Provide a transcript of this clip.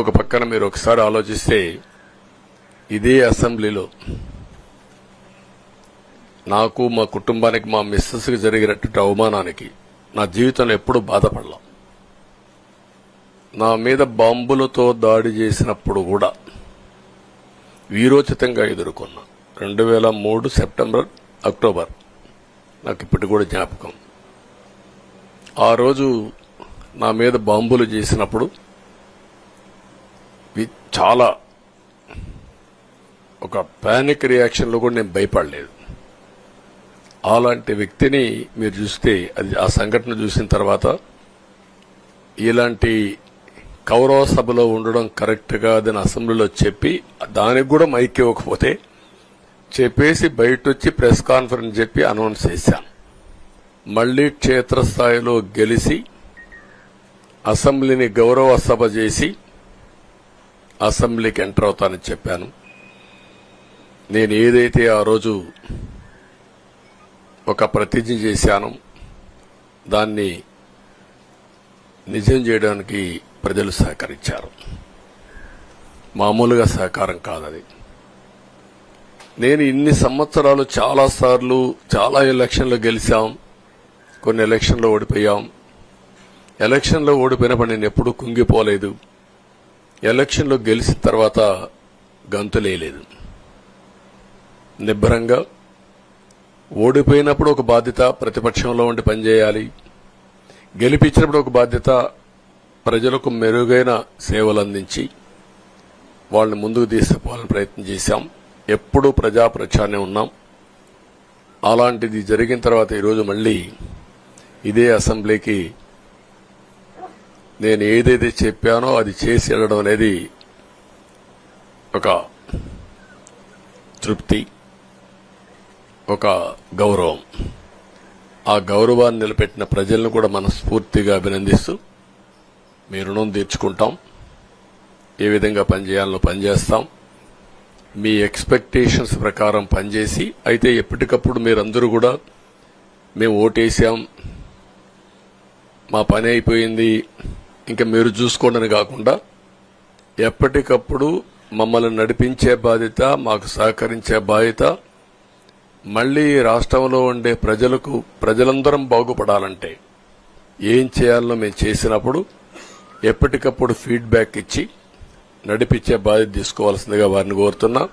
ఒక పక్కన మీరు ఒకసారి ఆలోచిస్తే ఇదే అసెంబ్లీలో నాకు మా కుటుంబానికి మా మిస్సెస్కి జరిగినటువంటి అవమానానికి నా జీవితంలో ఎప్పుడూ బాధపడలా. నా మీద బాంబులతో దాడి చేసినప్పుడు కూడా వీరోచితంగా ఎదుర్కొన్నా. 2003 సెప్టెంబర్ అక్టోబర్ నాకు ఇప్పటి కూడా జ్ఞాపకం. ఆ రోజు నా మీద బాంబులు చేసినప్పుడు చాలా ఒక పానిక్ రియాక్షన్లో కూడా నేను భయపడలేదు. అలాంటి వ్యక్తిని మీరు చూస్తే అది ఆ సంఘటన చూసిన తర్వాత ఇలాంటి కౌరవ సభలో ఉండడం కరెక్ట్ కాదని అసెంబ్లీలో చెప్పి దానికి కూడా మైక్ ఇవ్వకపోతే చెప్పేసి బయటొచ్చి ప్రెస్ కాన్ఫరెన్స్ చెప్పి అనౌన్స్ చేశాను. మళ్లీ క్షేత్రస్థాయిలో గెలిచి అసెంబ్లీని గౌరవ సభ చేసి అసెంబ్లీకి ఎంటర్ అవుతానని చెప్పాను. నేను ఏదైతే ఆ రోజు ఒక ప్రతిజ్ఞ చేశాను దాన్ని నిజం చేయడానికి ప్రజలు సహకరించారు. మామూలుగా సహకారం కాదది. నేను ఇన్ని సంవత్సరాలు చాలాసార్లు చాలా ఎలక్షన్లు గెలిచాం, కొన్ని ఎలక్షన్లో ఓడిపోయాం. ఎలక్షన్లో ఓడిపోయినప్పుడు నేను ఎప్పుడూ కుంగిపోలేదు. ఎలక్షన్లో గెలిచిన తర్వాత గంతులేయలేదు. నిబ్బరంగా ఓడిపోయినప్పుడు ఒక బాధ్యత ప్రతిపక్షంలో ఉండి పనిచేయాలి, గెలిపించినప్పుడు ఒక బాధ్యత ప్రజలకు మెరుగైన సేవలు అందించి వాళ్ళని ముందుకు తీసుకుపోవాలని ప్రయత్నం చేశాం. ఎప్పుడూ ప్రజాప్రచారనే ఉన్నాం. అలాంటిది జరిగిన తర్వాత ఈరోజు మళ్లీ ఇదే అసెంబ్లీకి నేను ఏదైతే చెప్పానో అది చేసి వెళ్ళడం అనేది ఒక తృప్తి, ఒక గౌరవం. ఆ గౌరవాన్ని నిలబెట్టిన ప్రజలను కూడా మనస్ఫూర్తిగా అభినందిస్తూ మీ రుణం తీర్చుకుంటాం. ఏ విధంగా పనిచేయాలో పనిచేస్తాం. మీ ఎక్స్పెక్టేషన్స్ ప్రకారం పనిచేసి అయితే ఎప్పటికప్పుడు మీరందరూ కూడా మేము ఓటేసాం, మా పని అయిపోయింది, ఇంకా మీరు చూసుకోండి అని కాకుండా ఎప్పటికప్పుడు మమ్మల్ని నడిపించే బాధ్యత, మాకు సహకరించే బాధ్యత, మళ్లీ రాష్ట్రంలో ఉండే ప్రజలందరం బాగుపడాలంటే ఏం చేయాలో మేము చేసినప్పుడు ఎప్పటికప్పుడు ఫీడ్బ్యాక్ ఇచ్చి నడిపించే బాధ్యత తీసుకోవాల్సిందిగా వారిని కోరుతున్నా.